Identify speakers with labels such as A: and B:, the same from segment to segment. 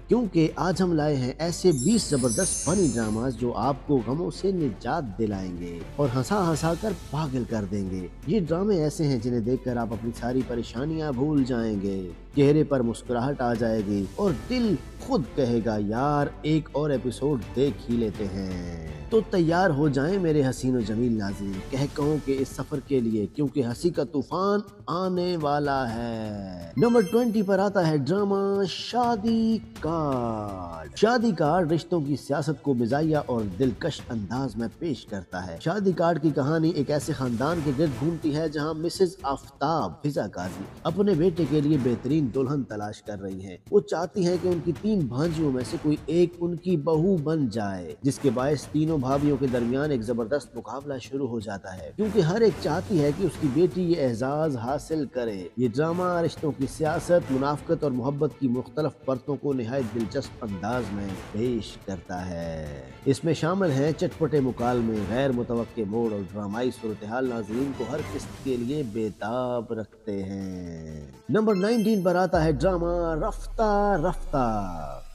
A: क्योंकि आज हम लाए हैं ऐसे 20 जबरदस्त फनी ड्रामास जो आपको गमों से निजात दिलाएंगे और हंसा हंसा कर पागल कर देंगे। ये ड्रामे ऐसे हैं जिन्हें देखकर आप अपनी सारी परेशानियां भूल जाएंगे, चेहरे पर मुस्कुराहट आ जाएगी और दिल खुद कहेगा यार एक और एपिसोड देख ही लेते हैं। तो तैयार हो जाएं मेरे हसीन और जमील नाज़रीन, कह कहूं कि इस सफर के लिए, क्योंकि हंसी का तूफान आने वाला है। नंबर 20 पर आता है ड्रामा शादी कार्ड। शादी कार्ड रिश्तों की सियासत को मिजाइया और दिलकश अंदाज में पेश करता है। शादी कार्ड की कहानी एक ऐसे खानदान के गिर्द घूमती है जहां मिसेज आफ्ताब फिजा काजी अपने बेटे के लिए बेहतरीन दुल्हन तलाश कर रही हैं। वो चाहती हैं कि उनकी 3 भांजियों में से कोई एक उनकी बहू बन जाए, जिसके बायस तीनों भाभियों के दरमियान एक जबरदस्त मुकाबला शुरू हो जाता है, क्योंकि हर एक चाहती है कि उसकी बेटी ये एजाज हासिल करे। ये ड्रामा रिश्तों की सियासत, मुनाफकत और मोहब्बत की मुख्तलिफ परतों को निहायत दिलचस्प अंदाज में पेश करता है। इसमें शामिल हैं चटपटे मुकालमे, गैर मुतवक्के मोड़ और ड्रामाई सूरत-ए-हाल नाज़रीन को हर किस्त के लिए बेताब रखते हैं। नंबर 19 पर आता है ड्रामा रफ्ता रफ्ता।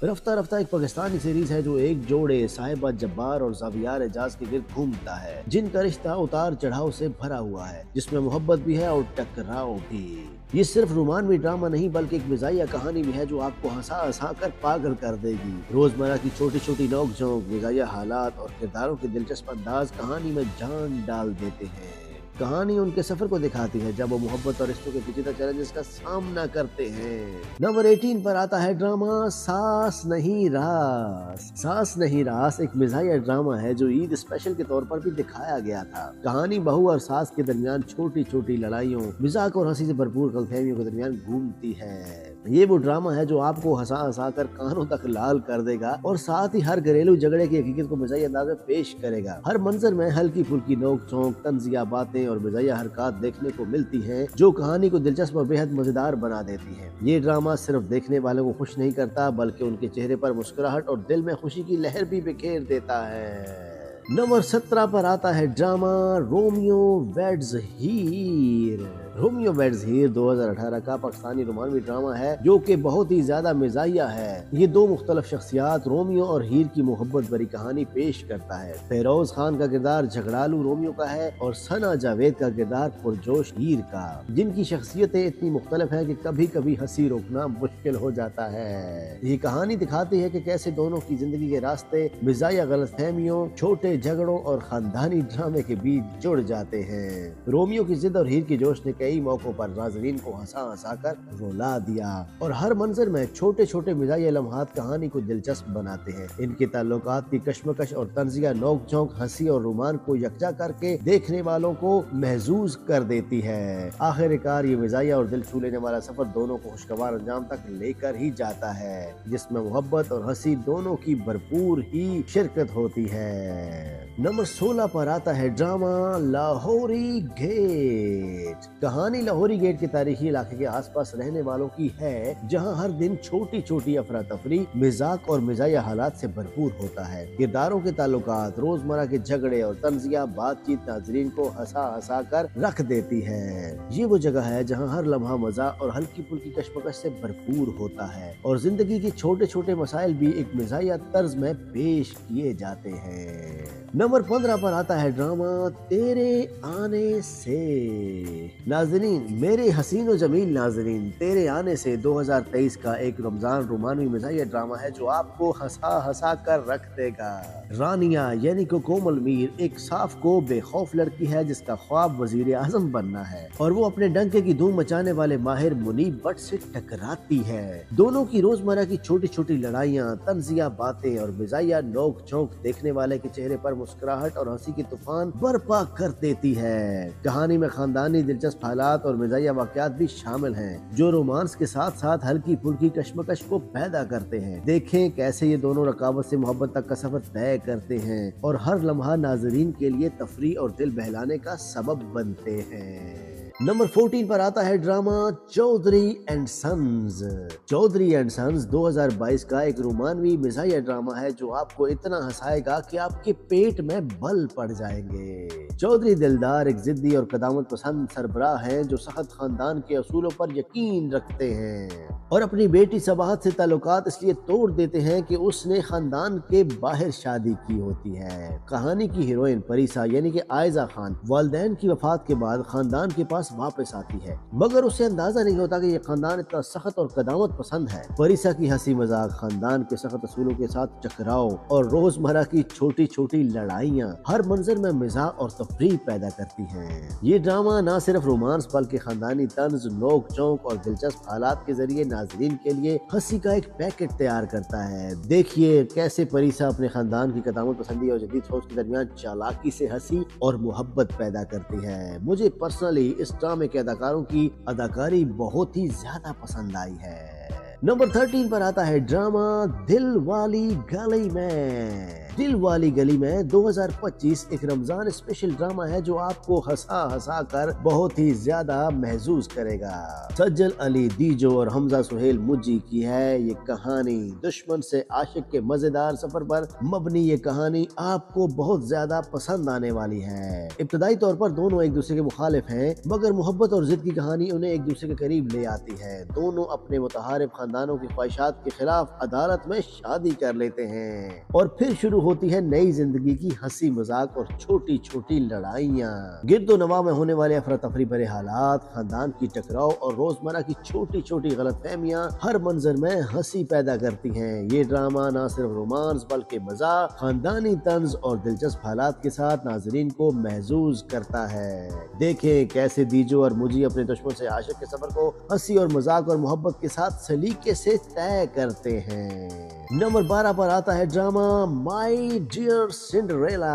A: रफ्ता रफ्ता एक पाकिस्तानी सीरीज है जो एक जोड़े साहिबा जब्बार और ज़ावियार एजाज के गिर्द घूमता है, जिनका रिश्ता उतार चढ़ाव से भरा हुआ है, जिसमें मोहब्बत भी है और टकराव भी। ये सिर्फ रोमानवी ड्रामा नहीं बल्कि एक मिजाइया कहानी भी है जो आपको हंसा हंसा कर पागल कर देगी। रोजमर्रा की छोटी छोटी नोक झोंक, मिजाइया हालात और किरदारों के दिलचस्प अंदाज कहानी में जान डाल देते हैं। कहानी उनके सफर को दिखाती है जब वो मोहब्बत और रिश्तों के पेचीदा चैलेंजेस का सामना करते हैं। नंबर 18 पर आता है ड्रामा सास नहीं रास। सास नहीं रास एक मिजाइया ड्रामा है जो ईद स्पेशल के तौर पर भी दिखाया गया था। कहानी बहू और सास के दरमियान छोटी छोटी लड़ाइयों, मजाक और हंसी से भरपूर गलतफहमियों के दरमियान घूमती है। ये वो ड्रामा है जो आपको हंसा हंसा कर कानों तक लाल कर देगा और साथ ही हर घरेलू झगड़े की हकीकत को मिजाइया अंदाज में पेश करेगा। हर मंजर में हल्की फुल्की नोक झोंक, तंजिया बातें और मिजाइया हरकत देखने को मिलती हैं जो कहानी को दिलचस्प और बेहद मजेदार बना देती हैं। ये ड्रामा सिर्फ देखने वालों को खुश नहीं करता बल्कि उनके चेहरे पर मुस्कुराहट और दिल में खुशी की लहर भी बिखेर देता है। नंबर 17 पर आता है ड्रामा रोमियो वेड्स हीर। रोमियो वेड्स हीर 2018 का पाकिस्तानी रोमानवी ड्रामा है जो कि बहुत ही ज्यादा मिजाइया है। ये 2 मुख्तलिफ शख्सियात रोमियो और हीर की मोहब्बत भरी कहानी पेश करता है। फेरोज खान का किरदार झगड़ालू रोमियो का है और सना जावेद का किरदार पुरजोश हीर का, जिनकी शख्सियतें इतनी मुख्तलिफ हैं कि कभी कभी हंसी रोकना मुश्किल हो जाता है। ये कहानी दिखाती है कि कैसे दोनों की जिंदगी के रास्ते मिजाइया गलतफहमियों, छोटे झगड़ों और खानदानी ड्रामे के बीच जुड़ जाते हैं। रोमियो की जिद और हीर की जोश ने कई मौकों पर नाज़रीन को हंसा हंसा कर रुला दिया और हर मंजर में छोटे छोटे मिजाइया लम्हात कहानी को दिलचस्प बनाते हैं। इनके ताल्लुकात की कश्मकश और तंजिया नोक झोंक, हंसी और रोमान को यकजा करके देखने वालों को महजूज कर देती है। आखिरकार ये मिजाइया और दिल छू लेने वाला सफर दोनों को खुशगवार अंजाम तक लेकर ही जाता है, जिसमें मोहब्बत और हंसी दोनों की भरपूर ही शिरकत होती है। नंबर 16 पर आता है ड्रामा लाहौरी गेट। कहानी लाहौरी गेट के तारीखी इलाके के आसपास रहने वालों की है, जहां हर दिन छोटी छोटी अफरा तफरी, मजाक और मिजाइया हालात से भरपूर होता है। किरदारों के ताल्लुकात, रोजमर्रा के झगड़े और तंजिया बातचीत नाज़रीन को हंसा हंसा कर रख देती है। ये वो जगह है जहां हर लम्हा मजा और हल्की फुल्की कशमकश से भरपूर होता है और जिंदगी के छोटे छोटे मसाइल भी एक मिजाइया तर्ज में पेश किए जाते हैं। नंबर 15 पर आता है ड्रामा तेरे आने से। नाज़रीन, मेरे हसीन और जमील नाज़रीन, तेरे आने से 2023 का एक रमजान रोमानवी मिजाइया ड्रामा है जो आपको हंसा हंसा कर रख देगा। रानिया यानी कि कोमल मीर एक साफ को बेखौफ लड़की है जिसका ख्वाब वजीर आजम बनना है और वो अपने डंके की धूम मचाने वाले माहिर मुनीब भट्ट से टकराती है। दोनों की रोजमर्रा की छोटी छोटी लड़ाइयाँ, तंजिया बातें और मिजाइया नोक झोंक देखने वाले के चेहरे पर मुस्कुराहट और हंसी की तूफान बर्पा कर देती है। कहानी में खानदानी दिलचस्प हालात और मिजाइया वाकयात भी शामिल हैं जो रोमांस के साथ साथ हल्की फुल्की कशमकश को पैदा करते हैं। देखें कैसे ये दोनों रकाबत से मोहब्बत तक का सफर तय करते हैं और हर लम्हा नाजरीन के लिए तफरी और दिल बहलाने का सबब बनते हैं। नंबर 14 पर आता है drama Chaudhry and sons. Chaudhry and sons 2022 का एक रोमानवी मिजाहिया ड्रामा है जो आपको इतना हंसाएगा कि आपके पेट में बल पड़ जाएंगे। चौधरी दिलदार एक जिद्दी और कदामत पसंद सरबराह हैं जो सख्त खानदान के असूलों पर यकीन रखते हैं और अपनी बेटी सबाहत से ताल्लुकात इसलिए तोड़ देते हैं कि उसने खानदान के बाहर शादी की होती है। कहानी की हीरोइन परीसा यानी कि आयजा खान वालिदैन की वफात के बाद खानदान के पास वापस आती है, मगर उसे अंदाजा नहीं होता कि ये खानदान इतना सख्त और कदामत पसंद है। परीसा की हंसी मजाक, खानदान के सख्त असूलों के साथ टकराव और रोजमर्रा की छोटी छोटी लड़ाइयाँ हर मंजर में मिजाज और तफरीह पैदा करती हैं। ये ड्रामा न सिर्फ रोमांस बल्कि खानदानी तंज, नोक झोंक और दिलचस्प हालात के जरिए नाजरीन के लिए हंसी का एक पैकेट तैयार करता है। देखिए कैसे परीसा अपने खानदान की कदामत पसंदी और जदीद सोच के दरमियान चालाकी से हंसी और मोहब्बत पैदा करती है। मुझे पर्सनली इस ड्रामे के अदाकारों की अदाकारी बहुत ही ज्यादा पसंद आई है। नंबर 13 पर आता है ड्रामा दिल वाली गली में। दिल वाली गली में 2025 एक रमजान स्पेशल ड्रामा है जो आपको हंसा हंसा कर बहुत ही ज्यादा महसूस करेगा। सज्जल अली दीजो और हमजा सुहेल मुज्जी की है ये कहानी। दुश्मन से आशिक के मजेदार सफर पर मबनी ये कहानी आपको बहुत ज्यादा पसंद आने वाली है। इब्तदाई तौर पर दोनों एक दूसरे के मुखालिफ हैं, मगर मोहब्बत और जिद की कहानी उन्हें एक दूसरे के करीब ले आती है। दोनों अपने मुतहारिब खानदानों की ख्वाहिशात के खिलाफ अदालत में शादी कर लेते हैं और फिर शुरू होती है नई जिंदगी की हंसी मजाक और छोटी छोटी लड़ाइयाँ। गिरदो नवा में होने वाले अफरा तफरी भरे हालात, खानदान की टकराव और रोजमर्रा की छोटी छोटी गलतफहमियाँ हर मंजर में हंसी पैदा करती हैं। ये ड्रामा न सिर्फ रोमांस बल्कि मजाक, खानदानी तंज और दिलचस्प हालात के साथ नाजरीन को महसूस करता है। देखें कैसे दीजो और मुजी अपने दुश्मन से आशिक के सफर को हंसी और मजाक और मोहब्बत के साथ सलीके से तय करते हैं। नंबर 12 पर आता है ड्रामा माई डियर सिंड्रेला।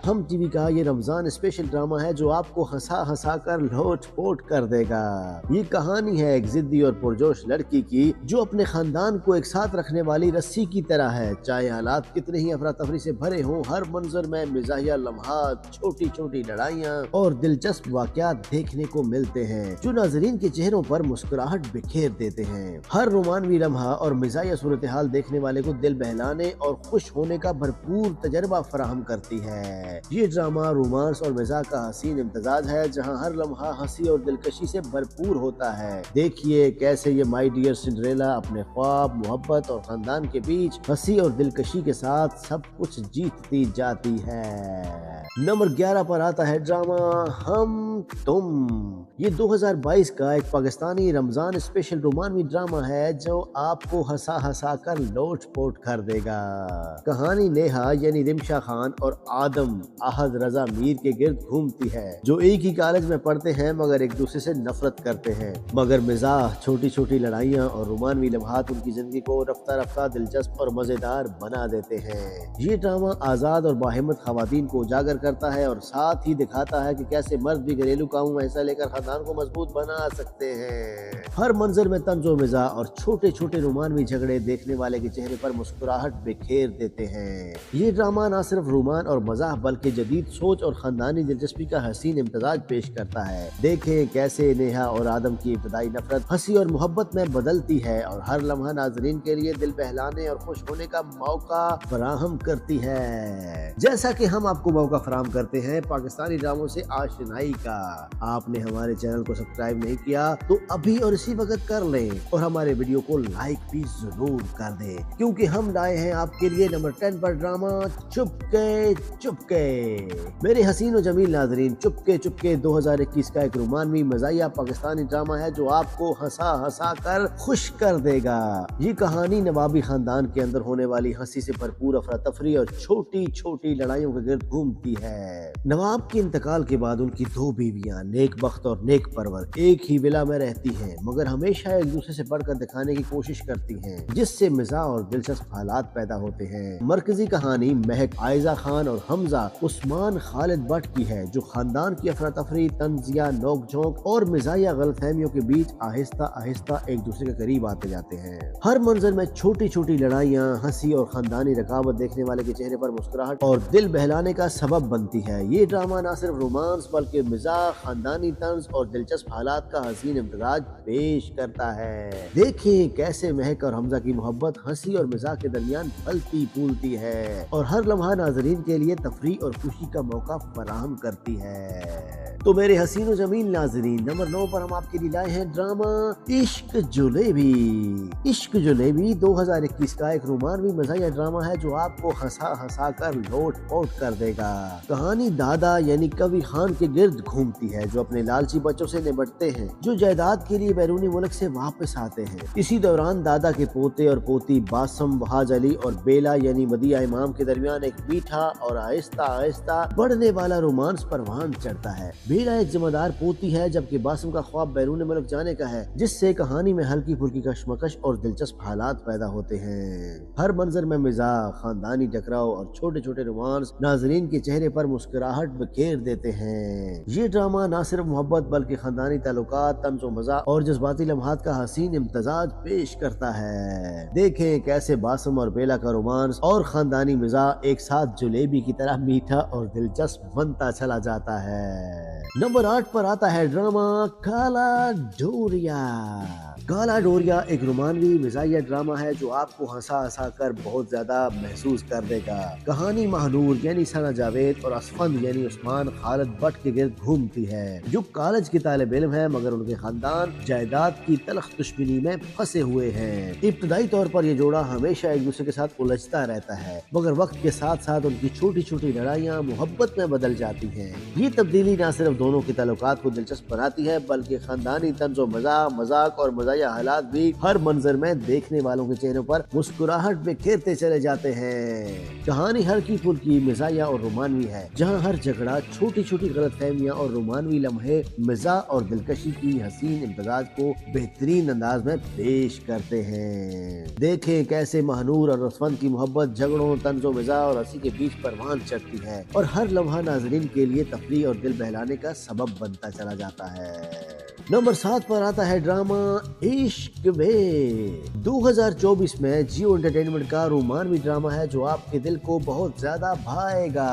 A: हम टीवी का ये रमजान स्पेशल ड्रामा है जो आपको हंसा हंसा कर लोट पोट कर देगा। ये कहानी है एक जिद्दी और पुरजोश लड़की की जो अपने खानदान को एक साथ रखने वाली रस्सी की तरह है। चाहे हालात कितने ही अफरा तफरी से भरे हों, हर मंजर में मिजाहिया लम्हात, छोटी छोटी लड़ाइयाँ और दिलचस्प वाकयात देखने को मिलते हैं जो नाजरीन के चेहरों पर मुस्कुराहट बिखेर देते हैं। हर रोमानवी लम्हा और मिजाहिया सूरत हाल देखने वाले को दिल बहलाने और खुश होने का भरपूर तजर्बा फराहम करती है। ये ड्रामा रोमांस और मजाक का हसीन इम्तजाज है जहां हर लम्हा हंसी और दिलकशी से भरपूर होता है। देखिए कैसे ये माई डियर सिंड्रेला अपने ख्वाब, मोहब्बत और खानदान के बीच हंसी और दिलकशी के साथ सब कुछ जीतती जाती है। नंबर 11 पर आता है ड्रामा हम तुम। ये 2022 का एक पाकिस्तानी रमजान स्पेशल रोमानवी ड्रामा है जो आपको हंसा हंसा कर लोट पोट कर देगा। कहानी नेहा यानी रिमशा खान और आदम आहद रजा मीर के गिर्द घूमती है जो एक ही कॉलेज में पढ़ते हैं मगर एक दूसरे से नफरत करते हैं। मगर मिजाज, छोटी छोटी लड़ाइयाँ और रोमानवी लम्हात उनकी जिंदगी को रफ्ता रफ्ता दिलचस्प और मजेदार बना देते हैं। ये ड्रामा आजाद और बाहिम्मत खवातीन को उजागर करता है और साथ ही दिखाता है कि कैसे मर्द भी घरेलू कामों में हिस्सा लेकर खानदान को मजबूत बना सकते हैं। हर मंजर में तंज और मिजाज और छोटे छोटे रोमानवी झगड़े देखने वाले के चेहरे पर मुस्कुराहट बिखेर देते हैं। ये ड्रामा न सिर्फ रोमान और मजाक बल्कि जदीद सोच और खानदानी दिलचस्पी का हसीन इम्तजाज पेश करता है। देखें कैसे नेहा और आदम की इब्तदाई नफरत हंसी और मोहब्बत में बदलती है और हर लम्हा नाजरीन के लिए दिल बहलाने और खुश होने का मौका फराहम करती है। जैसा कि हम आपको मौका फराहम करते हैं पाकिस्तानी ड्रामों से आशनाई का। आपने हमारे चैनल को सब्सक्राइब नहीं किया तो अभी और इसी वक्त कर लें और हमारे वीडियो को लाइक भी जरूर कर दें क्योंकि हम लाए हैं आपके लिए नंबर 10 पर ड्रामा चुपके चुपके। मेरे हसीन और जमील नाजरीन, चुपके चुपके 2021 का एक रोमानवी मजाहिया पाकिस्तानी ड्रामा है जो आपको हंसा हंसा कर खुश कर देगा। ये कहानी नवाबी खानदान के अंदर होने वाली हंसी से भरपूर अफरा तफरी और छोटी छोटी लड़ाइयों के गिर्द घूमती है। नवाब के इंतकाल के बाद उनकी दो बीवियां नेक बख्त और नेक परवर एक ही विला में रहती हैं मगर हमेशा एक दूसरे से बढ़कर दिखाने की कोशिश करती हैं जिससे मिजाज और दिलचस्प हालात पैदा होते हैं। मरकजी कहानी महक, आयजा खान और हमजा उस्मान खालिद बट की है, जो खानदान की अफरा तफरी, तंजिया, नोक झोंक और मिजाया गलतफहमियों के बीच आहिस्ता आहिस्ता एक दूसरे के करीब आते जाते हैं। हर मंजर में छोटी छोटी लड़ाइयाँ, हंसी और खानदानी रकावत देखने वाले के चेहरे पर मुस्कुराहट और दिल बहलाने का सबब बनती है। ये ड्रामा न सिर्फ रोमांस बल्कि मिजाज, खानदानी तंज और दिलचस्प हालात का हसीन इम्तजाज पेश करता है। देखिए कैसे महक और हमजा की मोहब्बत हंसी और मिजाज के दरमियान फलती फूलती है और हर लम्हा नाजरीन के लिए तफरीह और खुशी का मौका फराहम करती है। तो मेरे हसीन और जमील नाजरीन, नंबर 9 पर हम आपके लिए लाए हैं ड्रामा इश्क जलेबी। इश्क जलेबी 2021 का एक रोमानवी मज़ाहिया ड्रामा है जो आपको हंसा हंसा कर लोट पोट कर देगा। कहानी दादा यानी कवि खान के गिर्द घूमती है, जो अपने लालची बच्चों से निपटते हैं जो जायदाद के लिए बैरूनी मुल्क से वापस आते हैं। इसी दौरान दादा के पोते और पोती बासम, बहाज अली और बेला यानी मदिया इमाम के दरमियान एक मीठा और आहिस्ता आहिस्ता बढ़ने वाला रोमांस परवान चढ़ता है। बेला एक जिम्मेदार पोती है, जबकि बासम का ख्वाब बैरून मुल्क जाने का है, जिससे कहानी में हल्की फुल्की कशमकश और दिलचस्प हालात पैदा होते हैं। हर मंजर में मिजाज, खानदानी टकराव और छोटे छोटे रोमांस नाजरीन के चेहरे पर मुस्कुराहट बिखेर देते हैं। ये ड्रामा न सिर्फ मोहब्बत बल्कि खानदानी ताल्लुकात, तंज व मज़ा और जज्बाती लम्हात का हसीन इम्तजाज पेश करता है। देखें कैसे बासम और बेला का रोमांस और खानदानी मिजाज एक साथ जलेबी की तरह मीठा और दिलचस्प बनता चला जाता है। नंबर 8 पर आता है ड्रामा काला डोरिया। काला डोरिया एक रोमानवी मिजाहिया ड्रामा है जो आपको हंसा हंसा कर बहुत ज्यादा महसूस कर देगा। कहानी महानूर यानी सना जावेद और असफंद यानी उस्मान खालिद बट के गिर्द घूमती है, जो कॉलेज के तालिब इल्म है मगर उनके खानदान जायदाद की तलख दुश्मनी में फंसे हुए हैं। इब्तदाई तौर पर ये जोड़ा हमेशा एक दूसरे के साथ उलझता रहता है, मगर वक्त के साथ साथ उनकी छोटी छोटी लड़ाइयाँ मोहब्बत में बदल जाती हैं। ये तब्दीली न सिर्फ दोनों के ताल्लुकात को दिलचस्प बनाती है बल्कि खानदानी तंज और मजाक और मज़ाहिया हालात भी हर मंजर में देखने वालों के चेहरों पर मुस्कुराहट बिखेरते चले जाते हैं। कहानी हल्की फुल्की, मिजाहिया और रोमानवी है, जहाँ हर झगड़ा, छोटी छोटी गलतफहमियां और रोमानवी लम्हे मिजाज और दिलकशी की हसीन इम्तजाज को बेहतरीन अंदाज में पेश करते हैं। देखें कैसे महानूर और रसवंत की मोहब्बत झगड़ों, तंजो मिजाज और हंसी के बीच परवान चढ़ती है और हर लम्हा नाजरीन के लिए तफरीह और दिल बहलाने का सबब बनता चला जाता है। नंबर 7 पर आता है ड्रामा इश्क वे। 2024 में जियो एंटरटेनमेंट का रोमानवी ड्रामा है जो आपके दिल को बहुत ज्यादा भाएगा।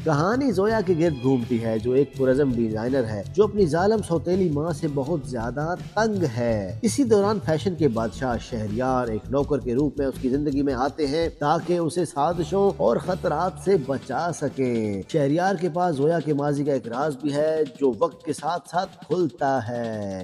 A: कहानी जोया के गिर्द घूमती है, जो एक पुरज़म डिजाइनर है जो अपनी जालिम सौतेली माँ से बहुत ज्यादा तंग है। इसी दौरान फैशन के बादशाह शहरयार एक नौकर के रूप में उसकी जिंदगी में आते हैं ताकि उसे साजिशों और खतरात से बचा सके। शहरयार के पास जोया के माजी का एक राज भी है जो वक्त के साथ साथ खुलता है।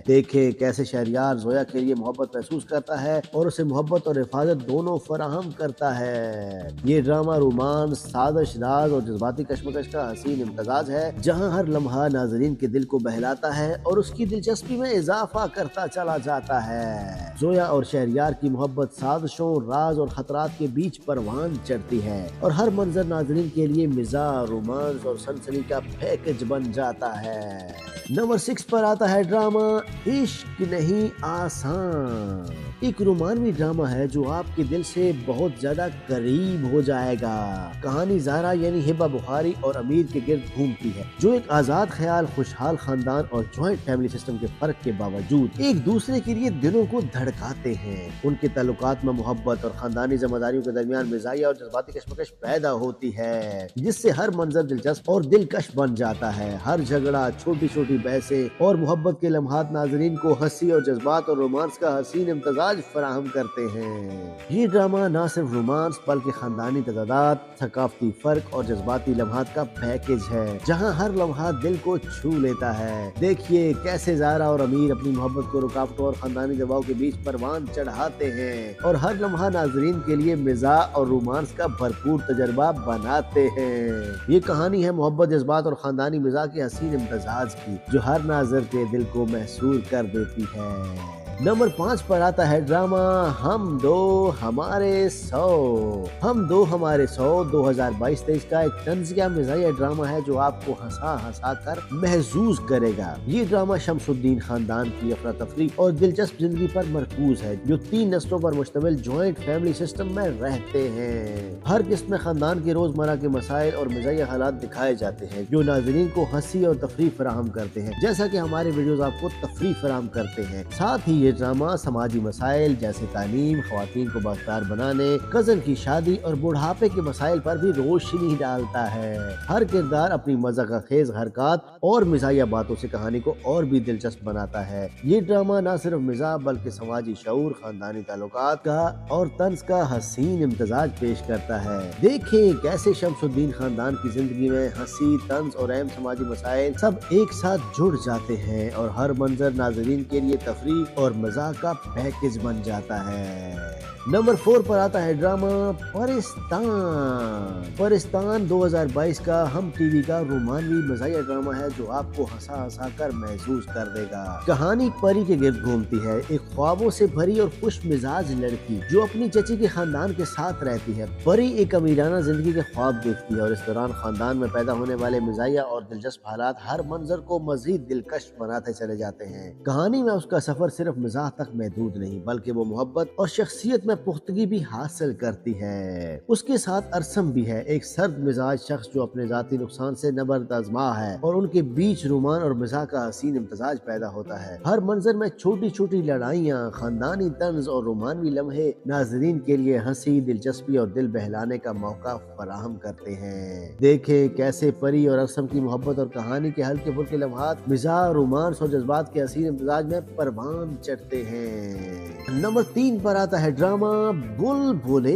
A: देखें कैसे शहरयार जोया के लिए मोहब्बत महसूस करता है और उसे मोहब्बत और हिफाजत दोनों फराहम करता है। ये ड्रामा रोमांस, साजिश, राज और जज्बाती कशमकश का हसीन इम्तजाज है, जहां हर लम्हा नाजरीन के दिल को बहलाता है और उसकी दिलचस्पी में इजाफा करता चला जाता है। जोया और शहरयार की मोहब्बत साजिशों, राज और खतरात के बीच परवान चढ़ती है और हर मंजर नाजरीन के लिए मिजाज, रोमांस और सनसनी का पैकेज बन जाता है। नंबर 6 पर आता है ड्रामा इश्क नहीं आसान। एक रोमानवी ड्रामा है जो आपके दिल से बहुत ज्यादा करीब हो जाएगा। कहानी ज़ारा यानी हिबा बुखारी और अमीर के गिर्द घूमती है, जो एक आजाद ख्याल, खुशहाल खानदान और जॉइंट फैमिली सिस्टम के फर्क के बावजूद एक दूसरे के लिए दिलों को धड़काते हैं। उनके ताल्लुकात में मोहब्बत और खानदानी जिम्मेदारियों के दरमियान मिजाजिया और जज्बाती कशमकश पैदा होती है, जिससे हर मंजर दिलचस्प और दिलकश बन जाता है। हर झगड़ा, छोटी छोटी बहसें और मोहब्बत के लम्हात नाजरीन को हंसी और जज्बात और रोमांस का हसीन इम्तजाज फराहम करते हैं। ये ड्रामा न सिर्फ रोमांस बल्कि खानदानी तजादात, थकाफती फर्क और जज्बाती लम्हात का पैकेज है, जहां हर लम्हा दिल को छू लेता है। देखिए कैसे ज़ारा और अमीर अपनी मोहब्बत को रुकावटों और खानदानी दबाव के बीच परवान चढ़ाते हैं और हर लम्हा नाजरीन के लिए मिजाज और रोमांस का भरपूर तजर्बा बनाते हैं। ये कहानी है मोहब्बत, जज्बात और खानदानी मिजाज के हसीन इम्तजाज की, जो हर नाज़र के दिल को महसूर कर देती है। नंबर 5 पर आता है ड्रामा हम दो हमारे 100। हम दो हमारे 100 2022-23 का एक तंजिया मिजाजिया ड्रामा है जो आपको हंसा हंसा कर महसूस करेगा। ये ड्रामा शमसुद्दीन खानदान की अफरा तफरी और दिलचस्प जिंदगी पर मरकूज है, जो 3 नस्लों पर मुश्तमिल जॉइंट फैमिली सिस्टम में रहते हैं। हर किस्म में खानदान के रोजमर्रा के मसाइल और मिजाजिया हालात दिखाए जाते हैं, जो नाज़रीन को हंसी और तफरीह फराहम करते हैं, जैसा कि हमारे वीडियोस आपको तफरीह फराहम करते हैं। साथ ही ये ड्रामा समाजी मसाइल जैसे तालीम, ख्वातीन को बाख्तियार बनाने, कजन की शादी और बुढ़ापे के मसाइल पर भी रोशनी डालता है। हर किरदार अपनी मज़ाक़खेज़ हरकत और मिजाजिया बातों से कहानी को और भी दिलचस्प बनाता है। ये ड्रामा न सिर्फ मिजाज बल्कि समाजी शऊर, खानदानी ताल्लुकात का और तंज का हसीन इम्तजाज पेश करता है। देखें कैसे शमसुद्दीन खानदान की जिंदगी में हंसी, तंज और अहम समाजी मसाइल सब एक साथ जुड़ जाते हैं और हर मंजर नाज़रीन के लिए तफरीह और मज़ाक का पैकेज बन जाता है। नंबर 4 पर आता है ड्रामा परिस्तान। परिस्तान 2022 का हम टीवी का रोमानवी मज़ाहिया ड्रामा है जो आपको हंसा हंसा कर महसूस कर देगा। कहानी परी के गिर्द घूमती है, एक ख्वाबों से भरी और खुश मिजाज लड़की जो अपनी चची के खानदान के साथ रहती है। परी एक अमीराना जिंदगी के ख्वाब देखती है और इस दौरान खानदान में पैदा होने वाले मिजाजिया और दिलचस्प हालात हर मंजर को मजीद दिलकश बनाते चले जाते हैं। कहानी में उसका सफर सिर्फ मिजाज तक महदूद नहीं बल्कि वो मोहब्बत और शख्सियत में पुख्तगी भी हासिल करती है। उसके साथ अरसम भी है, एक सर्द मिजाज शख्स जो अपने जाती नुकसान से नबर्द आज़मा है और उनके बीच रोमान और मिजाज का हसीन इम्तजाज पैदा होता है। हर मंजर में छोटी छोटी लड़ाइयाँ, खानदानी तंज और रोमानवी लम्हे नाजरीन के लिए हंसी, दिलचस्पी और दिल बहलाने का मौका फराहम करते हैं। देखें कैसे परी और अरसम की मोहब्बत और कहानी के हल्के फुल्के लम्हात मिजाज, रोमांस और जज्बात के हसीन इम्तजाज में परवान चढ़ते हैं। नंबर 3 पर आता है ड्रामा बुलबुले।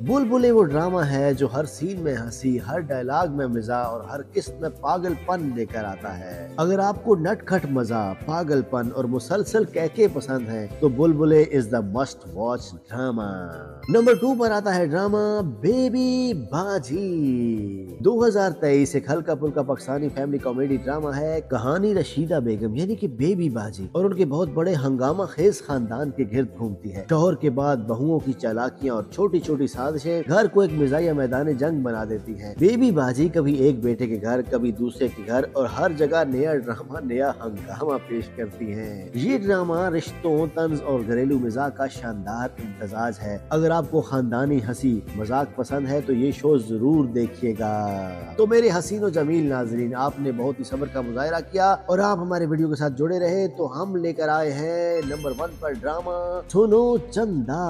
A: बुलबुले वो ड्रामा है जो हर सीन में हंसी, हर डायलॉग में मजा और हर किस्त में पागलपन लेकर आता है। अगर आपको नटखट मजा, पागलपन और मुसलसल कहके पसंद है तो बुलबुले is the must watch drama. Number 2 पर आता है ड्रामा बेबी बाजी। 2023 एक हल्का फुल्का पाकिस्तानी फैमिली कॉमेडी ड्रामा है। कहानी रशीदा बेगम यानी कि बेबी बाजी और उनके बहुत बड़े हंगामा खेज खानदान के गिर्द घूमती है। शौहर के बाद बहुओं की चालाकियां और छोटी छोटी साजिशें घर को एक मिजाजिया मैदान जंग बना देती हैं। बेबी बाजी कभी एक बेटे के घर, कभी दूसरे के घर और हर जगह नया ड्रामा, नया हंगामा पेश करती हैं। ये ड्रामा रिश्तों, तंज और घरेलू मिजाज का शानदार इम्तजाज है। अगर आपको खानदानी हंसी मजाक पसंद है तो ये शो जरूर देखिएगा। तो मेरे हसीन और जमील नाजरीन, आपने बहुत ही सब्र का मुजाहिरा किया और आप हमारे वीडियो के साथ जुड़े रहे तो हम लेकर आए हैं नंबर 1 पर ड्रामा सुनो चंदा।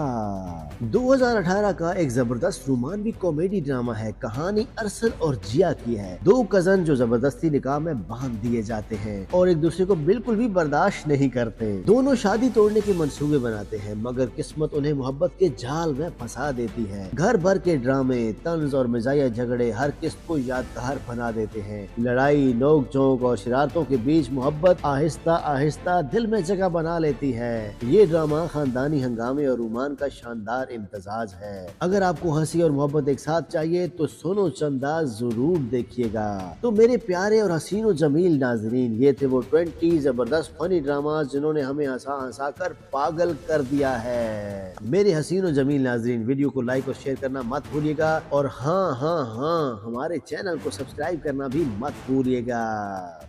A: 2018 का एक जबरदस्त रोमानवी कॉमेडी ड्रामा है। कहानी अरसल और जिया की है। 2 कजन जो जबरदस्ती निकाह में बांध दिए जाते हैं और एक दूसरे को बिल्कुल भी बर्दाश्त नहीं करते। दोनों शादी तोड़ने के मंसूबे बनाते हैं मगर किस्मत उन्हें मोहब्बत के जाल में फंसा देती है। घर भर के ड्रामे, तंज और मिजाजिया झगड़े हर किस्त को यादगार बना देते हैं। लड़ाई, नोक झोंक और शरारतों के बीच मोहब्बत आहिस्ता आहिस्ता दिल में जगह बना लेती है। ये ड्रामा खानदानी हंगामे और रोमान का शानदार इम्तजाज है। अगर आपको हंसी और मोहब्बत एक साथ चाहिए तो सुनो चंदा जरूर देखिएगा। तो मेरे प्यारे और हसीन और जमील नाजरीन, ये थे वो 20 जबरदस्त फनी ड्रामा जिन्होंने हमें हंसा हंसा कर पागल कर दिया है। मेरे हसीन और जमील नाजरीन, वीडियो को लाइक और शेयर करना मत भूलिएगा और हाँ, हमारे चैनल को सब्सक्राइब करना भी मत भूलिएगा।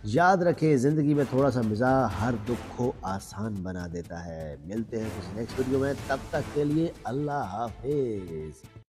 A: याद रखें, जिंदगी में थोड़ा सा मिजाज हर दुख को आसान बना देता है। मिलते हैं किसी नेक्स्ट वीडियो में, तब तक के लिए अल्लाह हाफिज।